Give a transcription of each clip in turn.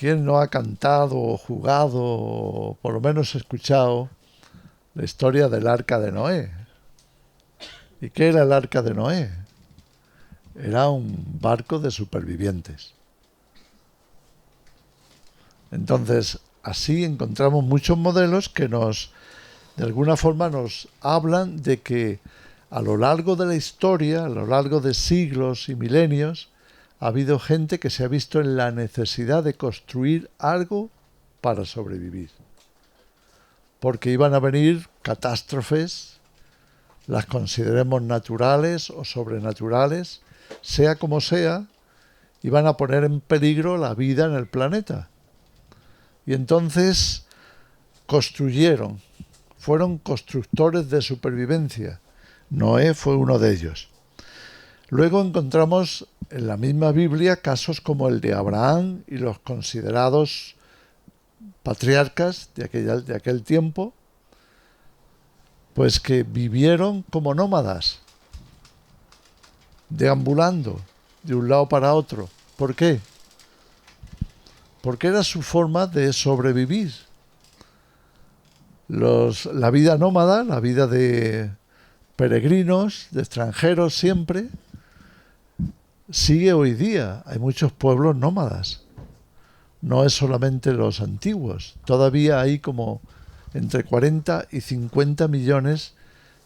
¿Quién no ha cantado o jugado o por lo menos escuchado la historia del Arca de Noé? ¿Y qué era el Arca de Noé? Era un barco de supervivientes. Entonces, así encontramos muchos modelos que de alguna forma nos hablan de que a lo largo de la historia, a lo largo de siglos y milenios, ha habido gente que se ha visto en la necesidad de construir algo para sobrevivir. Porque iban a venir catástrofes, las consideremos naturales o sobrenaturales, sea como sea, iban a poner en peligro la vida en el planeta. Y entonces construyeron, fueron constructores de supervivencia. Noé fue uno de ellos. Luego encontramos en la misma Biblia casos como el de Abraham y los considerados patriarcas de aquel tiempo, pues que vivieron como nómadas, deambulando de un lado para otro. ¿Por qué? Porque era su forma de sobrevivir. La vida nómada, la vida de peregrinos, de extranjeros siempre, sigue hoy día. Hay muchos pueblos nómadas. No es solamente los antiguos. Todavía hay como entre 40 y 50 millones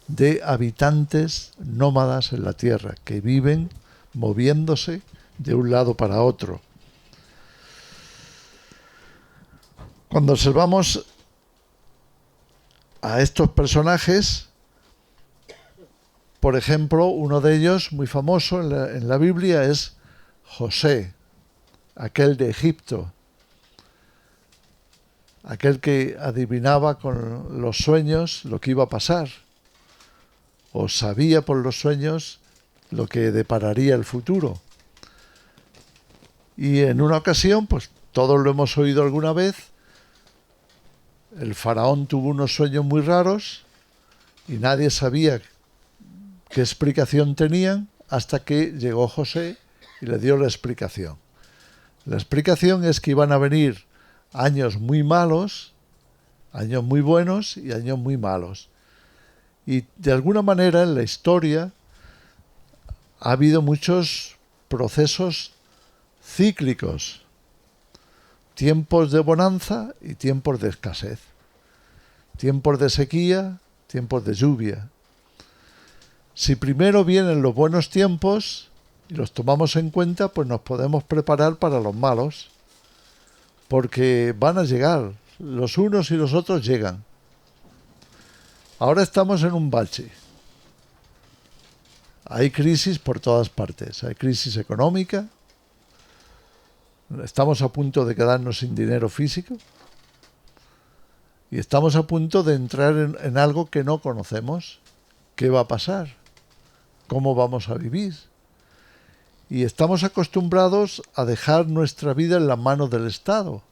de habitantes nómadas en la Tierra que viven moviéndose de un lado para otro. Cuando observamos a estos personajes, por ejemplo, uno de ellos muy famoso en la Biblia es José, aquel de Egipto, aquel que adivinaba con los sueños lo que iba a pasar, o sabía por los sueños lo que depararía el futuro. Y en una ocasión, pues todos lo hemos oído alguna vez, el faraón tuvo unos sueños muy raros y nadie sabía qué explicación tenían hasta que llegó José y le dio la explicación. La explicación es que iban a venir años muy malos, años muy buenos y años muy malos. Y de alguna manera en la historia ha habido muchos procesos cíclicos, tiempos de bonanza y tiempos de escasez, tiempos de sequía, tiempos de lluvia. Si primero vienen los buenos tiempos y los tomamos en cuenta, pues nos podemos preparar para los malos, porque van a llegar, los unos y los otros llegan. Ahora estamos en un bache. Hay crisis por todas partes, hay crisis económica, estamos a punto de quedarnos sin dinero físico y estamos a punto de entrar en algo que no conocemos. ¿Qué va a pasar? ¿Cómo vamos a vivir? Y estamos acostumbrados a dejar nuestra vida en las manos del Estado.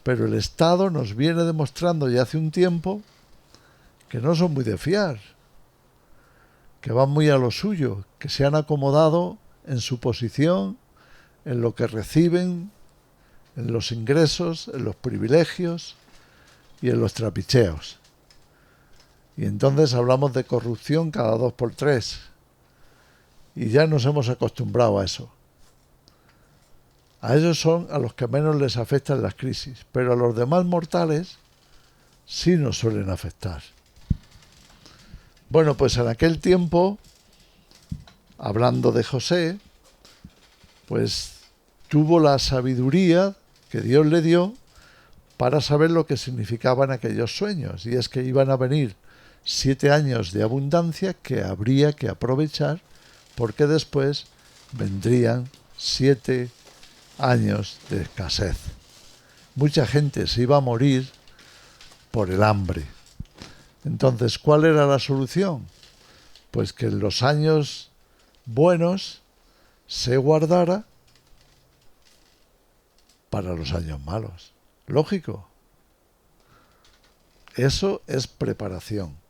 Pero el Estado nos viene demostrando ya hace un tiempo que no son muy de fiar, que van muy a lo suyo, que se han acomodado en su posición, en lo que reciben, en los ingresos, en los privilegios y en los trapicheos. Y entonces hablamos de corrupción cada 2 por 3. Y ya nos hemos acostumbrado a eso. A ellos son a los que menos les afectan las crisis, pero a los demás mortales sí nos suelen afectar. Bueno, pues en aquel tiempo, hablando de José, pues tuvo la sabiduría que Dios le dio para saber lo que significaban aquellos sueños. Y es que iban a venir 7 años de abundancia que habría que aprovechar, porque después vendrían 7 años de escasez. Mucha gente se iba a morir por el hambre. Entonces, ¿cuál era la solución? Pues que en los años buenos se guardara para los años malos. Lógico. Eso es preparación.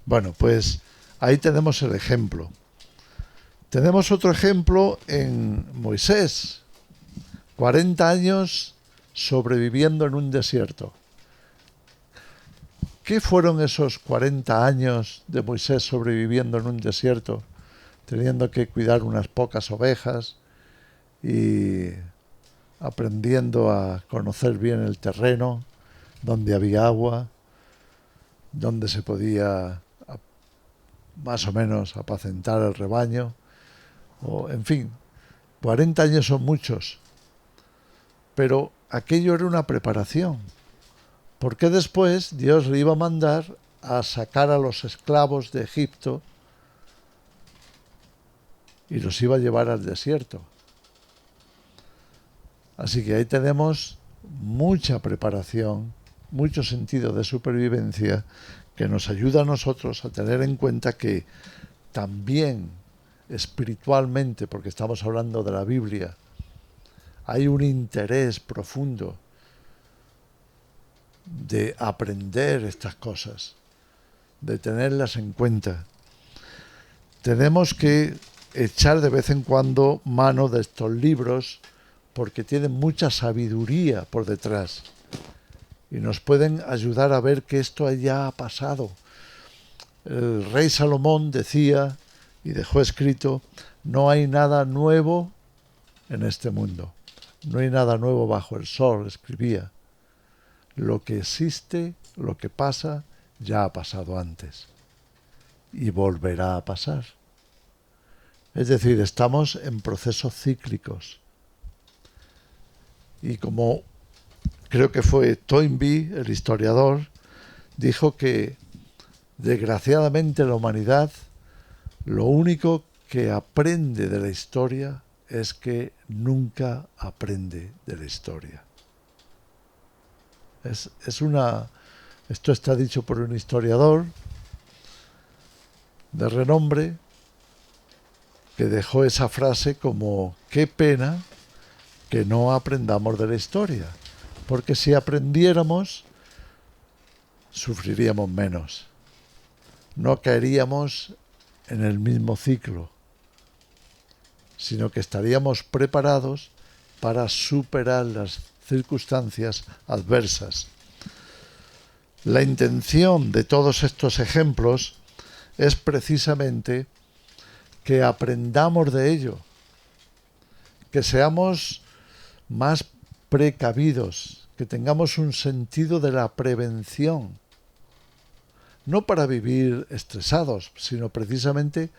Bueno, pues ahí tenemos el ejemplo. Tenemos otro ejemplo en Moisés. 40 años sobreviviendo en un desierto. ¿Qué fueron esos 40 años de Moisés sobreviviendo en un desierto, teniendo que cuidar unas pocas ovejas y aprendiendo a conocer bien el terreno, donde había agua, donde se podía más o menos apacentar el rebaño, o en fin, 40 años son muchos, pero aquello era una preparación, porque después Dios le iba a mandar a sacar a los esclavos de Egipto y los iba a llevar al desierto. Así que ahí tenemos mucha preparación, mucho sentido de supervivencia que nos ayuda a nosotros a tener en cuenta que también espiritualmente, porque estamos hablando de la Biblia, hay un interés profundo de aprender estas cosas, de tenerlas en cuenta. Tenemos que echar de vez en cuando mano de estos libros porque tienen mucha sabiduría por detrás y nos pueden ayudar a ver que esto ya ha pasado. El rey Salomón decía y dejó escrito: no hay nada nuevo en este mundo, no hay nada nuevo bajo el sol, escribía. Lo que existe, lo que pasa, ya ha pasado antes y volverá a pasar. Es decir, estamos en procesos cíclicos. Y como creo que fue Toynbee, el historiador, dijo que desgraciadamente la humanidad lo único que aprende de la historia es que nunca aprende de la historia. Esto está dicho por un historiador de renombre que dejó esa frase como: qué pena que no aprendamos de la historia, porque si aprendiéramos sufriríamos menos, no caeríamos en el mismo ciclo, sino que estaríamos preparados para superar las circunstancias adversas. La intención de todos estos ejemplos es precisamente que aprendamos de ello, que seamos más precavidos, que tengamos un sentido de la prevención, no para vivir estresados, sino precisamente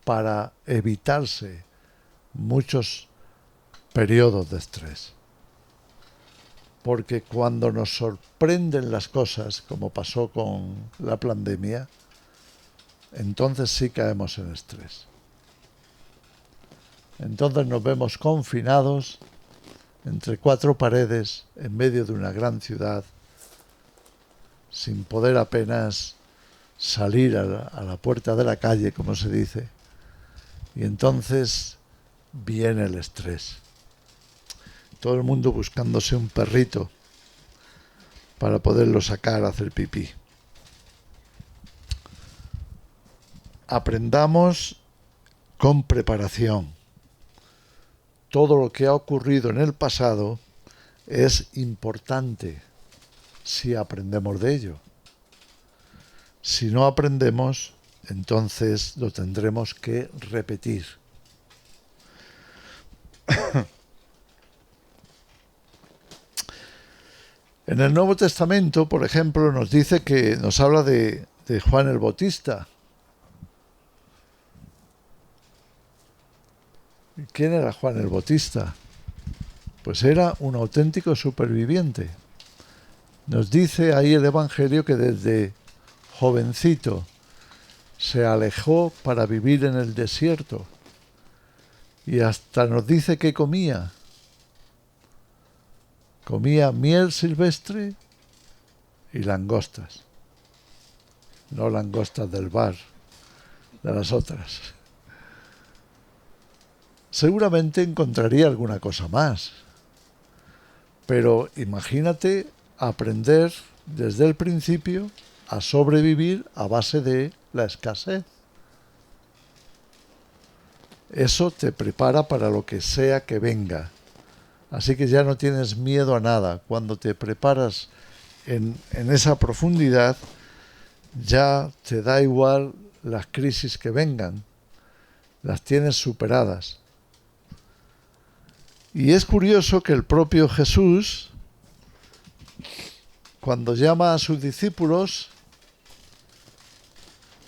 para evitarse muchos periodos de estrés. Porque cuando nos sorprenden las cosas, como pasó con la pandemia, entonces sí caemos en estrés. Entonces nos vemos confinados entre cuatro paredes en medio de una gran ciudad, sin poder apenas salir a la puerta de la calle, como se dice. Y entonces viene el estrés. Todo el mundo buscándose un perrito para poderlo sacar a hacer pipí. Aprendamos con preparación. Todo lo que ha ocurrido en el pasado es importante si aprendemos de ello. Si no aprendemos, entonces lo tendremos que repetir. En el Nuevo Testamento, por ejemplo, nos dice que nos habla de Juan el Bautista. ¿Quién era Juan el Bautista? Pues era un auténtico superviviente. Nos dice ahí el Evangelio que desde jovencito se alejó para vivir en el desierto y hasta nos dice que comía. Comía miel silvestre y langostas. No langostas del bar, de las otras. Seguramente encontraría alguna cosa más. Pero imagínate aprender desde el principio a sobrevivir a base de la escasez. Eso te prepara para lo que sea que venga. Así que ya no tienes miedo a nada. Cuando te preparas en esa profundidad, ya te da igual las crisis que vengan. Las tienes superadas. Y es curioso que el propio Jesús, cuando llama a sus discípulos,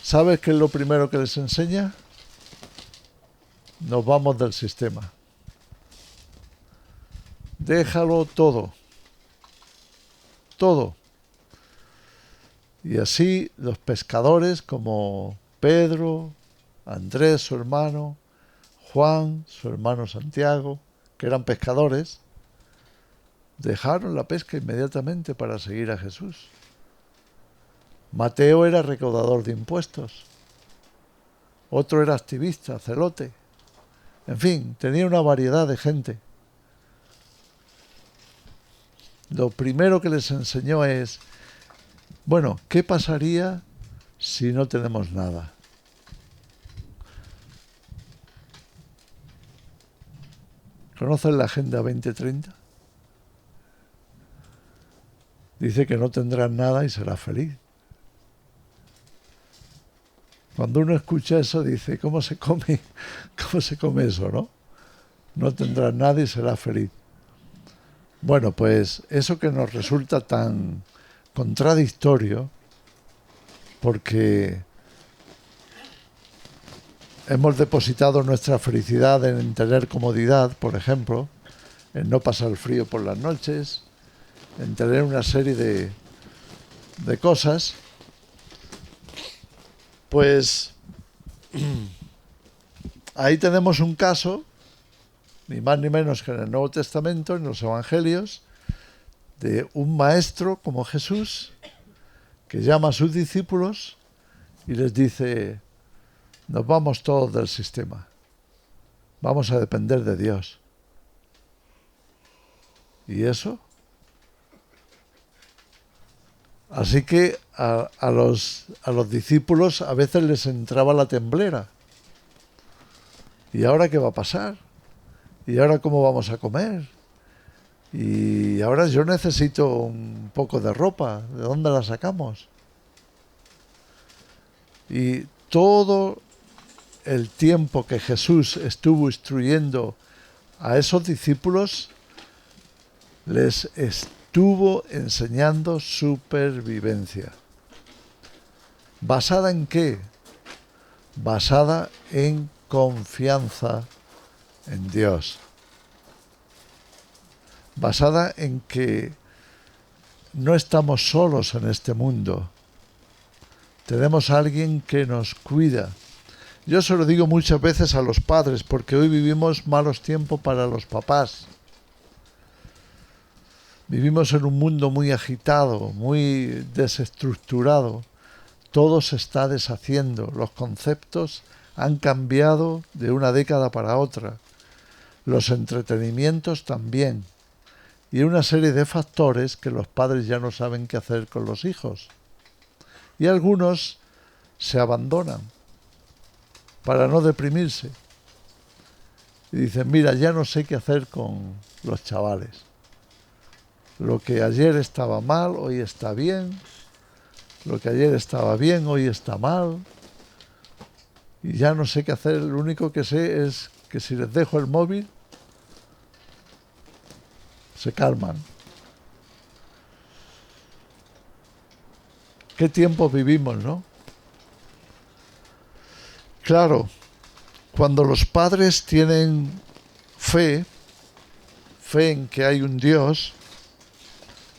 ¿sabes qué es lo primero que les enseña? Nos vamos del sistema. Déjalo todo. Todo. Y así los pescadores como Pedro, Andrés, su hermano, Juan, su hermano Santiago, que eran pescadores, dejaron la pesca inmediatamente para seguir a Jesús. Mateo era recaudador de impuestos. Otro era activista, celote. En fin, tenía una variedad de gente. Lo primero que les enseñó es, bueno, ¿qué pasaría si no tenemos nada? ¿Conocen la Agenda 2030? Dice que no tendrás nada y serás feliz. Cuando uno escucha eso dice, ¿cómo se come eso, no? No tendrás nada y serás feliz. Bueno, pues eso que nos resulta tan contradictorio, porque hemos depositado nuestra felicidad en tener comodidad, por ejemplo, en no pasar frío por las noches, en tener una serie de cosas, pues ahí tenemos un caso, ni más ni menos que en el Nuevo Testamento, en los Evangelios, de un maestro como Jesús que llama a sus discípulos y les dice, nos vamos todos del sistema, vamos a depender de Dios. ¿Y eso? Así que a los discípulos a veces les entraba la temblera. ¿Y ahora qué va a pasar? ¿Y ahora cómo vamos a comer? Y ahora yo necesito un poco de ropa. ¿De dónde la sacamos? Y todo el tiempo que Jesús estuvo instruyendo a esos discípulos, les estuvo enseñando supervivencia. ¿Basada en qué? Basada en confianza en Dios. Basada en que no estamos solos en este mundo. Tenemos a alguien que nos cuida. Yo se lo digo muchas veces a los padres, porque hoy vivimos malos tiempos para los papás. Vivimos en un mundo muy agitado, muy desestructurado. Todo se está deshaciendo. Los conceptos han cambiado de una década para otra. Los entretenimientos también. Y una serie de factores que los padres ya no saben qué hacer con los hijos. Y algunos se abandonan para no deprimirse. Y dicen, mira, ya no sé qué hacer con los chavales. Lo que ayer estaba mal, hoy está bien. Lo que ayer estaba bien, hoy está mal. Y ya no sé qué hacer. Lo único que sé es que si les dejo el móvil, se calman. ¿Qué tiempos vivimos, no? Claro, cuando los padres tienen fe en que hay un Dios,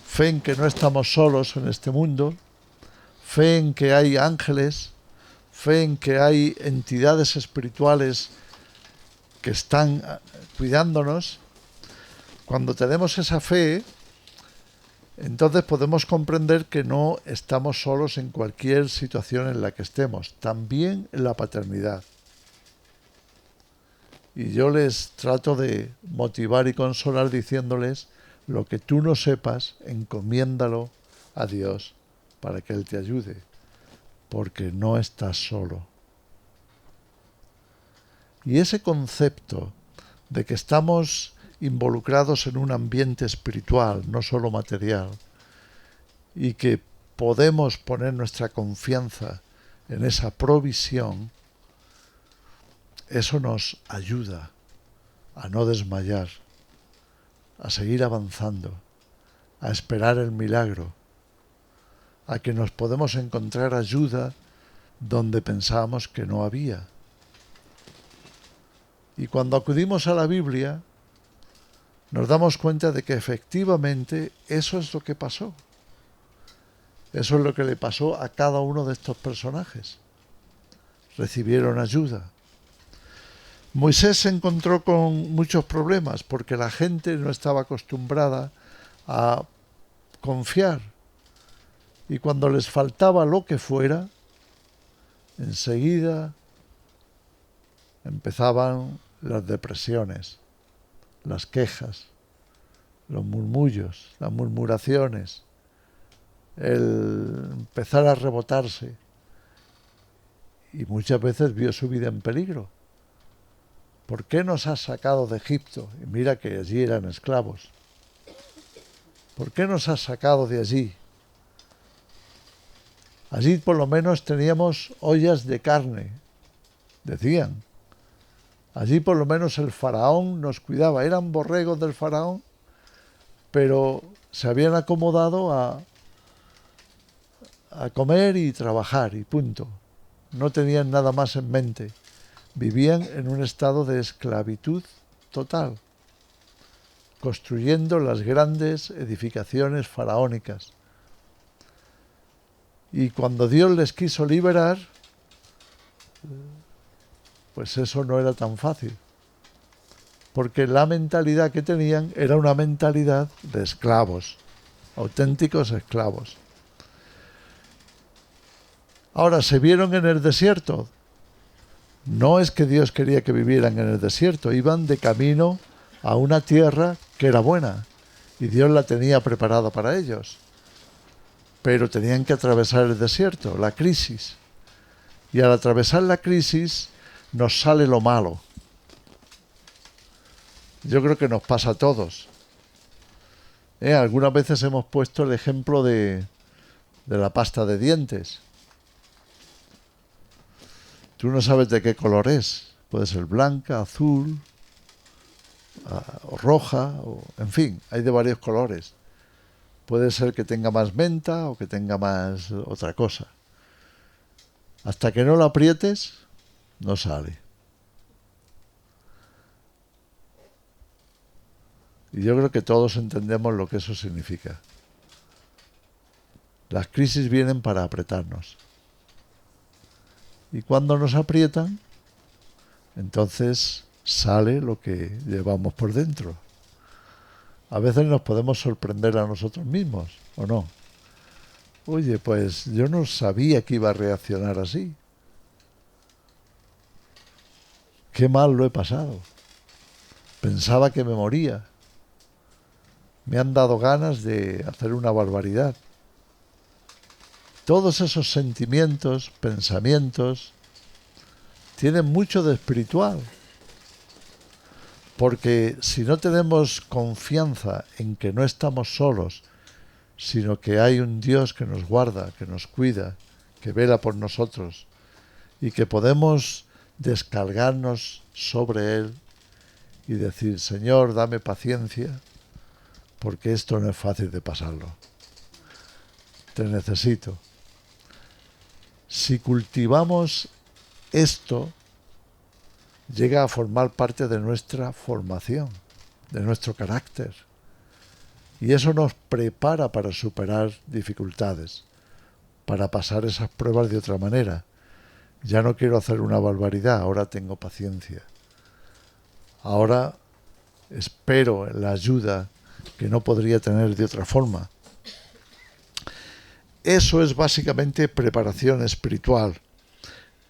fe en que no estamos solos en este mundo, fe en que hay ángeles, fe en que hay entidades espirituales que están cuidándonos, cuando tenemos esa fe, entonces podemos comprender que no estamos solos en cualquier situación en la que estemos, también en la paternidad. Y yo les trato de motivar y consolar diciéndoles, lo que tú no sepas, encomiéndalo a Dios para que Él te ayude, porque no estás solo. Y ese concepto de que estamos involucrados en un ambiente espiritual, no solo material, y que podemos poner nuestra confianza en esa provisión, eso nos ayuda a no desmayar, a seguir avanzando, a esperar el milagro, a que nos podemos encontrar ayuda donde pensábamos que no había. Y cuando acudimos a la Biblia, nos damos cuenta de que efectivamente eso es lo que pasó. Eso es lo que le pasó a cada uno de estos personajes. Recibieron ayuda. Moisés se encontró con muchos problemas porque la gente no estaba acostumbrada a confiar. Y cuando les faltaba lo que fuera, enseguida empezaban las depresiones, las quejas, los murmullos, las murmuraciones, el empezar a rebotarse. Y muchas veces vio su vida en peligro. ¿Por qué nos has sacado de Egipto? Y mira que allí eran esclavos. ¿Por qué nos has sacado de allí? Allí por lo menos teníamos ollas de carne, decían. Allí por lo menos el faraón nos cuidaba. Eran borregos del faraón, pero se habían acomodado a comer y trabajar y punto. No tenían nada más en mente. Vivían en un estado de esclavitud total, construyendo las grandes edificaciones faraónicas. Y cuando Dios les quiso liberar, pues eso no era tan fácil, porque la mentalidad que tenían era una mentalidad de esclavos, auténticos esclavos. Ahora, se vieron en el desierto. No es que Dios quería que vivieran en el desierto, iban de camino a una tierra que era buena y Dios la tenía preparada para ellos. Pero tenían que atravesar el desierto, la crisis. Y al atravesar la crisis nos sale lo malo. Yo creo que nos pasa a todos. Algunas veces hemos puesto el ejemplo de la pasta de dientes. Tú no sabes de qué color es. Puede ser blanca, azul, o roja, en fin, hay de varios colores. Puede ser que tenga más menta o que tenga más otra cosa. Hasta que no lo aprietes, no sale. Y yo creo que todos entendemos lo que eso significa. Las crisis vienen para apretarnos. Y cuando nos aprietan, entonces sale lo que llevamos por dentro. A veces nos podemos sorprender a nosotros mismos, ¿o no? Oye, pues yo no sabía que iba a reaccionar así. Qué mal lo he pasado. Pensaba que me moría. Me han dado ganas de hacer una barbaridad. Todos esos sentimientos, pensamientos, tienen mucho de espiritual. Porque si no tenemos confianza en que no estamos solos, sino que hay un Dios que nos guarda, que nos cuida, que vela por nosotros y que podemos descargarnos sobre Él y decir, Señor, dame paciencia, porque esto no es fácil de pasarlo. Te necesito. Si cultivamos esto, llega a formar parte de nuestra formación, de nuestro carácter. Y eso nos prepara para superar dificultades, para pasar esas pruebas de otra manera. Ya no quiero hacer una barbaridad, ahora tengo paciencia. Ahora espero la ayuda que no podría tener de otra forma. Eso es básicamente preparación espiritual.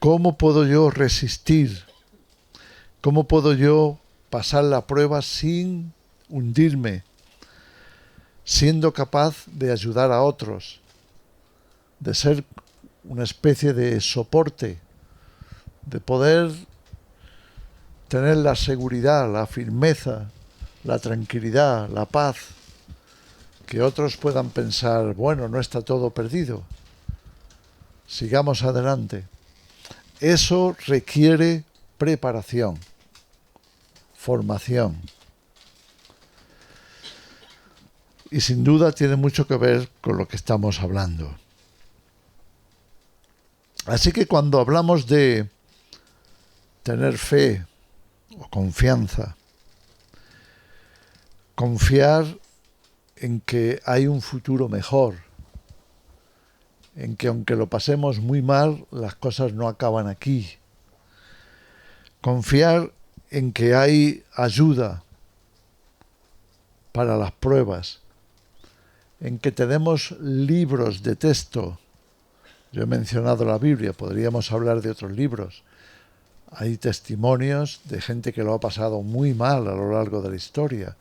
¿Cómo puedo yo resistir? ¿Cómo puedo yo pasar la prueba sin hundirme? Siendo capaz de ayudar a otros, de ser una especie de soporte, de poder tener la seguridad, la firmeza la tranquilidad, la paz, que otros puedan pensar, bueno, no está todo perdido, sigamos adelante. Eso requiere preparación, formación. Y sin duda tiene mucho que ver con lo que estamos hablando. Así que cuando hablamos de tener fe o confianza, confiar en que hay un futuro mejor, en que aunque lo pasemos muy mal, las cosas no acaban aquí. Confiar en que hay ayuda para las pruebas, en que tenemos libros de texto. Yo he mencionado la Biblia, podríamos hablar de otros libros. Hay testimonios de gente que lo ha pasado muy mal a lo largo de la historia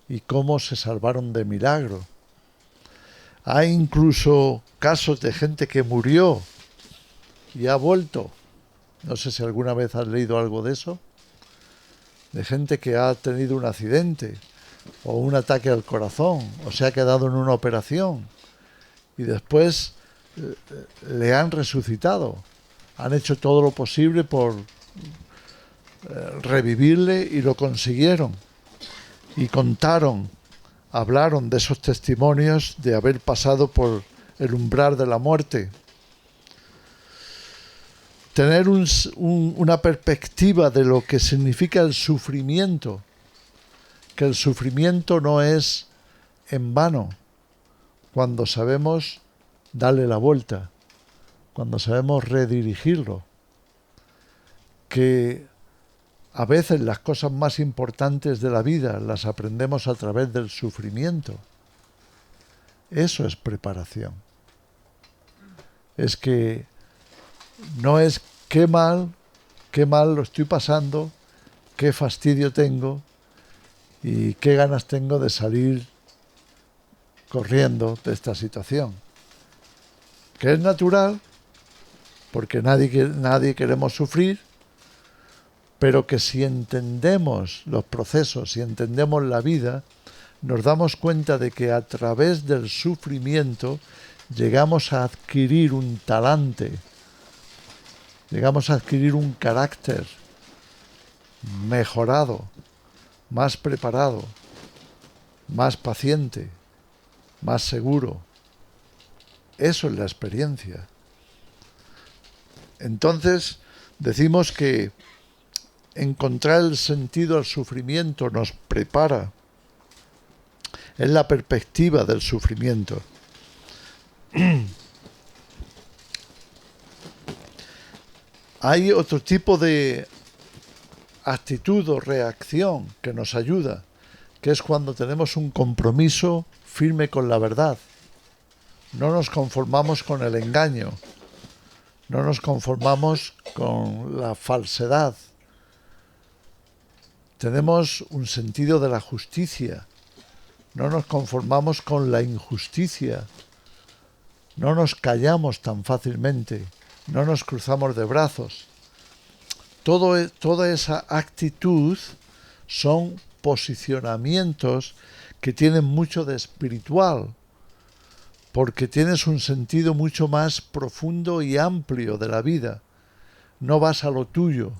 y cómo se salvaron de milagro. Hay incluso casos de gente que murió y ha vuelto. No sé si alguna vez has leído algo de eso. De gente que ha tenido un accidente o un ataque al corazón o se ha quedado en una operación y después le han resucitado. Han hecho todo lo posible por revivirle y lo consiguieron. Y contaron, hablaron de esos testimonios de haber pasado por el umbral de la muerte. Tener una perspectiva de lo que significa el sufrimiento, que el sufrimiento no es en vano, cuando sabemos darle la vuelta, cuando sabemos redirigirlo, que a veces las cosas más importantes de la vida las aprendemos a través del sufrimiento. Eso es preparación. Es que no es qué mal lo estoy pasando, qué fastidio tengo y qué ganas tengo de salir corriendo de esta situación. Que es natural, porque nadie queremos sufrir, pero que si entendemos los procesos, si entendemos la vida, nos damos cuenta de que a través del sufrimiento llegamos a adquirir un talante, llegamos a adquirir un carácter mejorado, más preparado, más paciente, más seguro. Eso es la experiencia. Entonces, decimos que encontrar el sentido al sufrimiento nos prepara. Es la perspectiva del sufrimiento. Hay otro tipo de actitud o reacción que nos ayuda, que es cuando tenemos un compromiso firme con la verdad. No nos conformamos con el engaño, no nos conformamos con la falsedad. Tenemos un sentido de la justicia, no nos conformamos con la injusticia, no nos callamos tan fácilmente, no nos cruzamos de brazos. Toda esa actitud son posicionamientos que tienen mucho de espiritual, porque tienes un sentido mucho más profundo y amplio de la vida. No vas a lo tuyo.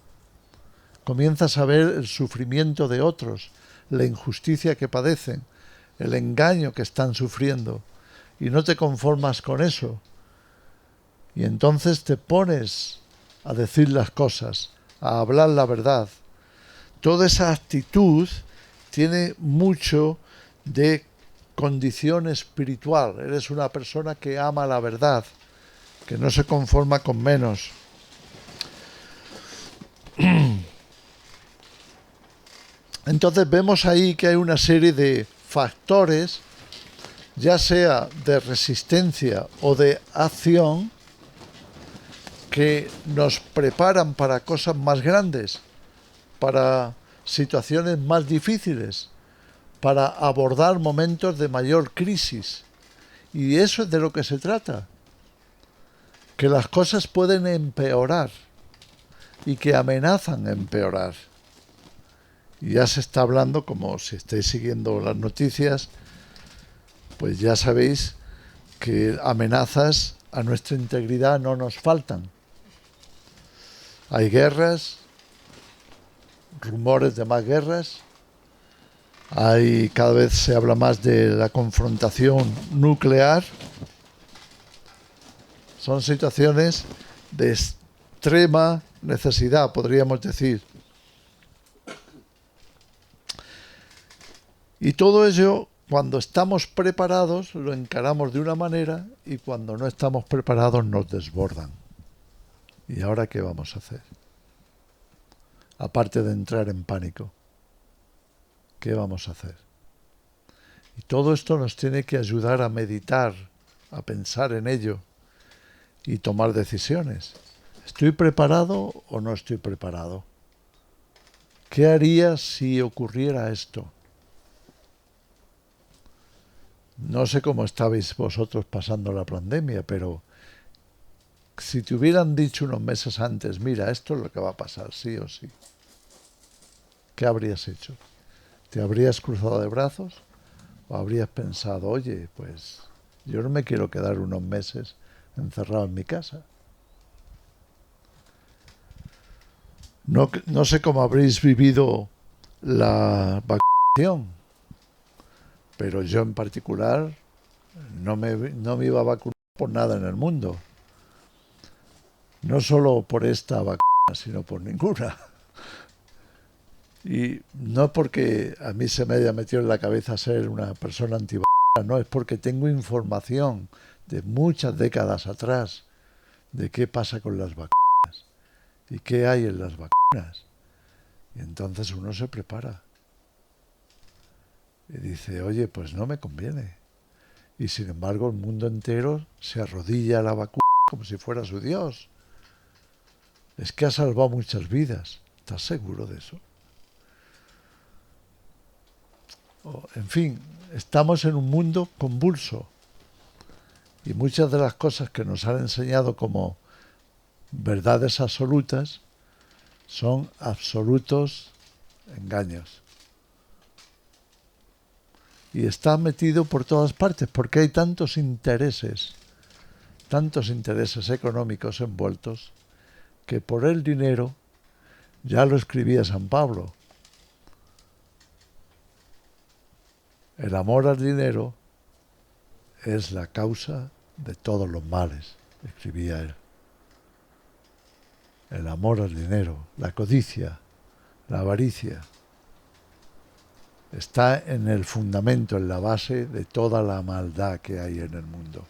Comienzas a ver el sufrimiento de otros, la injusticia que padecen, el engaño que están sufriendo, y no te conformas con eso. Y entonces te pones a decir las cosas, a hablar la verdad. Toda esa actitud tiene mucho de condición espiritual. Eres una persona que ama la verdad, que no se conforma con menos. Entonces vemos ahí que hay una serie de factores, ya sea de resistencia o de acción, que nos preparan para cosas más grandes, para situaciones más difíciles, para abordar momentos de mayor crisis. Y eso es de lo que se trata. Que las cosas pueden empeorar y que amenazan empeorar. Y ya se está hablando, como si estáis siguiendo las noticias, pues ya sabéis que amenazas a nuestra integridad no nos faltan. Hay guerras, rumores de más guerras, cada vez se habla más de la confrontación nuclear. Son situaciones de extrema necesidad, podríamos decir. Y todo ello, cuando estamos preparados, lo encaramos de una manera y cuando no estamos preparados nos desbordan. ¿Y ahora qué vamos a hacer? Aparte de entrar en pánico, ¿qué vamos a hacer? Y todo esto nos tiene que ayudar a meditar, a pensar en ello y tomar decisiones. ¿Estoy preparado o no estoy preparado? ¿Qué haría si ocurriera esto? No sé cómo estabais vosotros pasando la pandemia, pero si te hubieran dicho unos meses antes, mira, esto es lo que va a pasar, sí o sí, ¿qué habrías hecho? ¿Te habrías cruzado de brazos o habrías pensado, oye, pues yo no me quiero quedar unos meses encerrado en mi casa? No sé cómo habréis vivido la vacunación, pero yo en particular no me iba a vacunar por nada en el mundo. No solo por esta vacuna, sino por ninguna. Y no porque a mí se me haya metido en la cabeza ser una persona antivacuna, no, es porque tengo información de muchas décadas atrás de qué pasa con las vacunas y qué hay en las vacunas. Y entonces uno se prepara y dice, oye, pues no me conviene. Y sin embargo el mundo entero se arrodilla a la vacuna como si fuera su Dios. Es que ha salvado muchas vidas. ¿Estás seguro de eso? En fin, estamos en un mundo convulso y muchas de las cosas que nos han enseñado como verdades absolutas son absolutos engaños. Y está metido por todas partes porque hay tantos intereses económicos envueltos, que por el dinero, ya lo escribía San Pablo, el amor al dinero es la causa de todos los males, escribía él. El amor al dinero, la codicia, la avaricia, está en el fundamento, en la base de toda la maldad que hay en el mundo.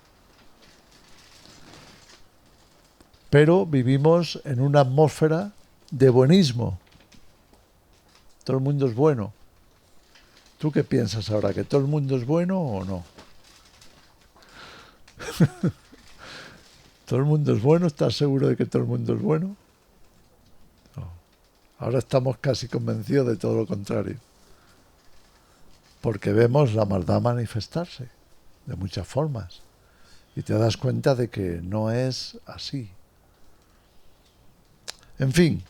Pero vivimos en una atmósfera de buenismo. Todo el mundo es bueno. ¿Tú qué piensas ahora? ¿Que todo el mundo es bueno o no? ¿Todo el mundo es bueno? ¿Estás seguro de que todo el mundo es bueno? No. Ahora estamos casi convencidos de todo lo contrario. Porque vemos la maldad manifestarse de muchas formas. Y te das cuenta de que no es así. En fin,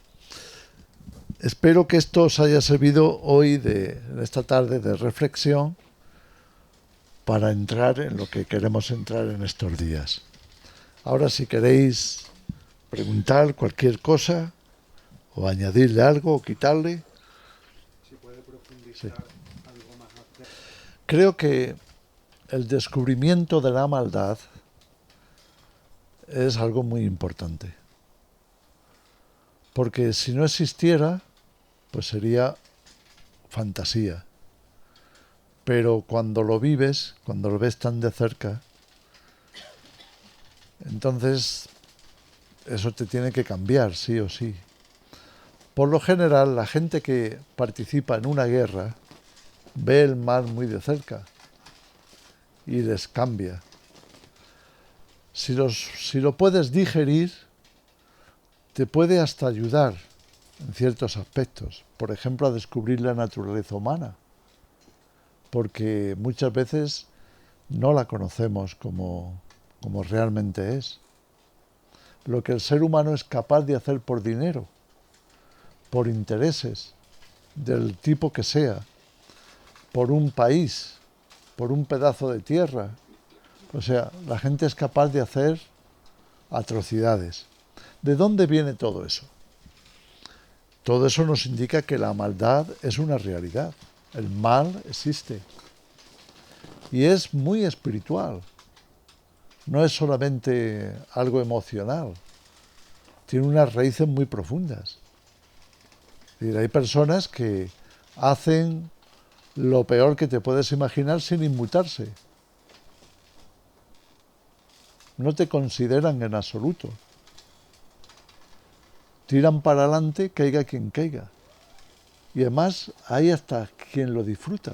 espero que esto os haya servido hoy, esta tarde, de reflexión para entrar en lo que queremos entrar en estos días. Ahora, si queréis preguntar cualquier cosa o añadirle algo o quitarle. Si puede profundizar sí. Algo más. Creo que el descubrimiento de la maldad es algo muy importante. Porque si no existiera, pues sería fantasía. Pero cuando lo vives, cuando lo ves tan de cerca, entonces eso te tiene que cambiar, sí o sí. Por lo general, la gente que participa en una guerra ve el mal muy de cerca y les cambia. Si lo puedes digerir, te puede hasta ayudar en ciertos aspectos. Por ejemplo, a descubrir la naturaleza humana. Porque muchas veces no la conocemos como realmente es. Lo que el ser humano es capaz de hacer por dinero, por intereses, del tipo que sea, por un país, por un pedazo de tierra. O sea, la gente es capaz de hacer atrocidades. ¿De dónde viene todo eso? Todo eso nos indica que la maldad es una realidad. El mal existe. Y es muy espiritual. No es solamente algo emocional. Tiene unas raíces muy profundas. Es decir, hay personas que hacen lo peor que te puedes imaginar sin inmutarse. No te consideran en absoluto. Tiran para adelante, caiga quien caiga. Y además hay hasta quien lo disfruta.